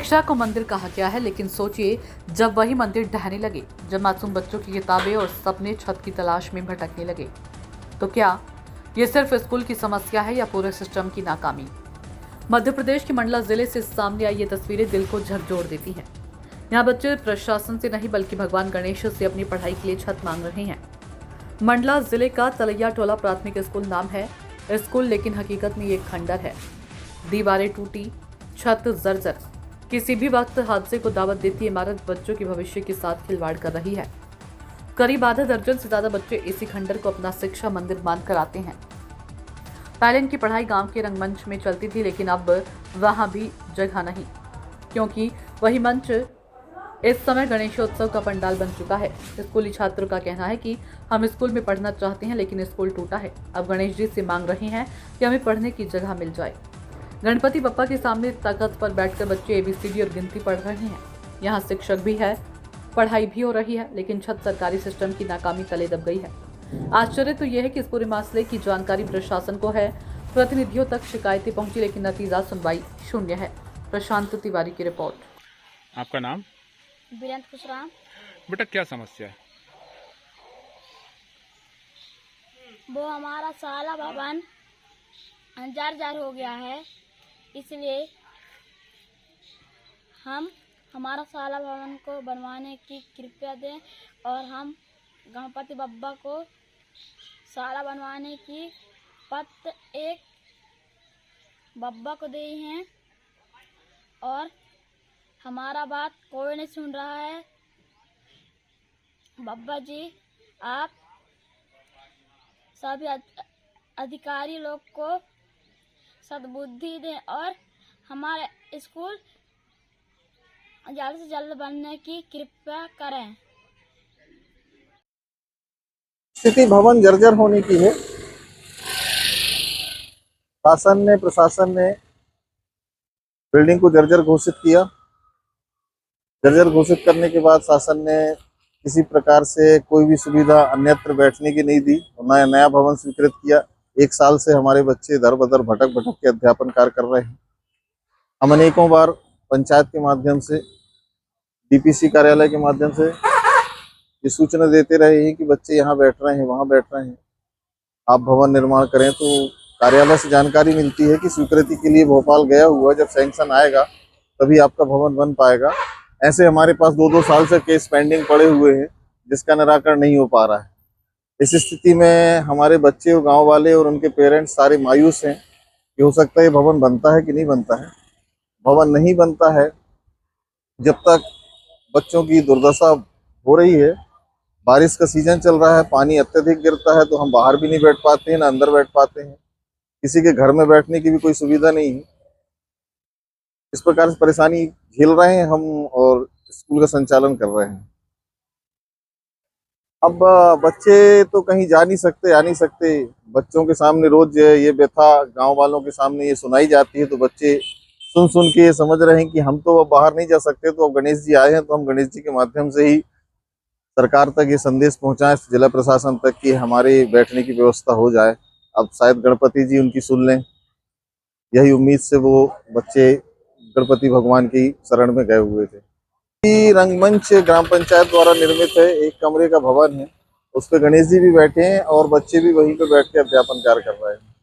शिक्षा को मंदिर कहा गया है, लेकिन सोचिए जब वही मंदिर ढहने लगे, जब मासूम बच्चों की किताबें और सपने छत की तलाश में भटकने लगे, तो क्या ये सिर्फ स्कूल की समस्या है या पूरे सिस्टम की नाकामी? मध्य प्रदेश के मंडला जिले से सामने आई ये तस्वीरें दिल को झकझोर देती हैं। यहाँ बच्चे प्रशासन से नहीं बल्कि भगवान गणेश से अपनी पढ़ाई के लिए छत मांग रहे हैं। मंडला जिले का तलैया टोला प्राथमिक स्कूल नाम है स्कूल, लेकिन हकीकत में ये खंडर है। दीवारें टूटी, छत जर्जर, किसी भी वक्त हादसे को दावत देती इमारत बच्चों के भविष्य के साथ खिलवाड़ कर रही है। करीब आधा दर्जन से ज्यादा बच्चे इसी खंडर को अपना शिक्षा मंदिर मानकर आते हैं। पहले इनकी पढ़ाई गांव के रंगमंच में चलती थी, लेकिन अब वहां भी जगह नहीं, क्योंकि वही मंच इस समय गणेशोत्सव का पंडाल बन चुका है। स्कूली छात्रों का कहना है कि हम स्कूल में पढ़ना चाहते हैं, लेकिन स्कूल टूटा है। अब गणेश जी से मांग रहे हैं कि हमें पढ़ने की जगह मिल जाए। गणपति बप्पा के सामने तख्त पर बैठकर बच्चे ABCD और गिनती पढ़ रहे हैं। यहाँ शिक्षक भी है, पढ़ाई भी हो रही है, लेकिन छत सरकारी सिस्टम की नाकामी तले दब गई है। आश्चर्य तो यह है कि इस पूरे मसले की जानकारी प्रशासन को है, प्रतिनिधियों तक शिकायतें पहुंची, लेकिन नतीजा सुनवाई शून्य है। प्रशांत तिवारी की रिपोर्ट। आपका नाम? वीरेंद्र खुशराम। बेटा क्या समस्या है? वो हमारा साला भवन जर्जर हो गया है, इसलिए हम हमारा साला भवन को बनवाने की कृपया दें और हम गणपति बप्पा को साला बनवाने की पत्र एक बप्पा को दे हैं और हमारा बात कोई नहीं सुन रहा है। बप्पा जी, आप सभी अधिकारी लोग को सद्बुद्धि दें और हमारे स्कूल जल्द से जल्द बनने की कृपया करें। स्थिति भवन जर्जर होने की है। प्रशासन ने बिल्डिंग को जर्जर घोषित किया। जर्जर घोषित करने के बाद शासन ने किसी प्रकार से कोई भी सुविधा अन्यत्र बैठने की नहीं दी और नया भवन स्वीकृत किया। 1 साल से हमारे बच्चे दर बदर भटक के अध्यापन कार्य कर रहे हैं। हम अनेकों बार पंचायत के माध्यम से, DPC कार्यालय के माध्यम से ये सूचना देते रहे हैं कि बच्चे यहाँ बैठ रहे हैं, वहाँ बैठ रहे हैं, आप भवन निर्माण करें। तो कार्यालय से जानकारी मिलती है कि स्वीकृति के लिए भोपाल गया हुआ, जब सैंक्शन आएगा तभी आपका भवन बन पाएगा। ऐसे हमारे पास 2-2 साल से केस पेंडिंग पड़े हुए हैं, जिसका निराकरण नहीं हो पा रहा है। इस स्थिति में हमारे बच्चे और गांव वाले और उनके पेरेंट्स सारे मायूस हैं कि हो सकता है ये भवन बनता है कि नहीं बनता है। भवन नहीं बनता है जब तक बच्चों की दुर्दशा हो रही है। बारिश का सीजन चल रहा है, पानी अत्यधिक गिरता है तो हम बाहर भी नहीं बैठ पाते हैं, ना अंदर बैठ पाते हैं। किसी के घर में बैठने की भी कोई सुविधा नहीं है। इस प्रकार से परेशानी झेल रहे हैं हम और स्कूल का संचालन कर रहे हैं। अब बच्चे तो कहीं जा नहीं सकते, आ नहीं सकते। बच्चों के सामने रोज ये व्यथा गांव वालों के सामने ये सुनाई जाती है, तो बच्चे सुन के ये समझ रहे हैं कि हम तो अब बाहर नहीं जा सकते। तो अब गणेश जी आए हैं तो हम गणेश जी के माध्यम से ही सरकार तक ये संदेश पहुंचाएं, जिला प्रशासन तक, कि हमारे बैठने की व्यवस्था हो जाए। अब शायद गणपति जी उनकी सुन लें, यही उम्मीद से वो बच्चे गणपति भगवान की शरण में गए हुए थे। रंगमंच ग्राम पंचायत द्वारा निर्मित है, 1 कमरे का भवन है, उस पर गणेश जी भी बैठे हैं और बच्चे भी वहीं पे बैठ के अध्यापन कार्य कर रहे हैं।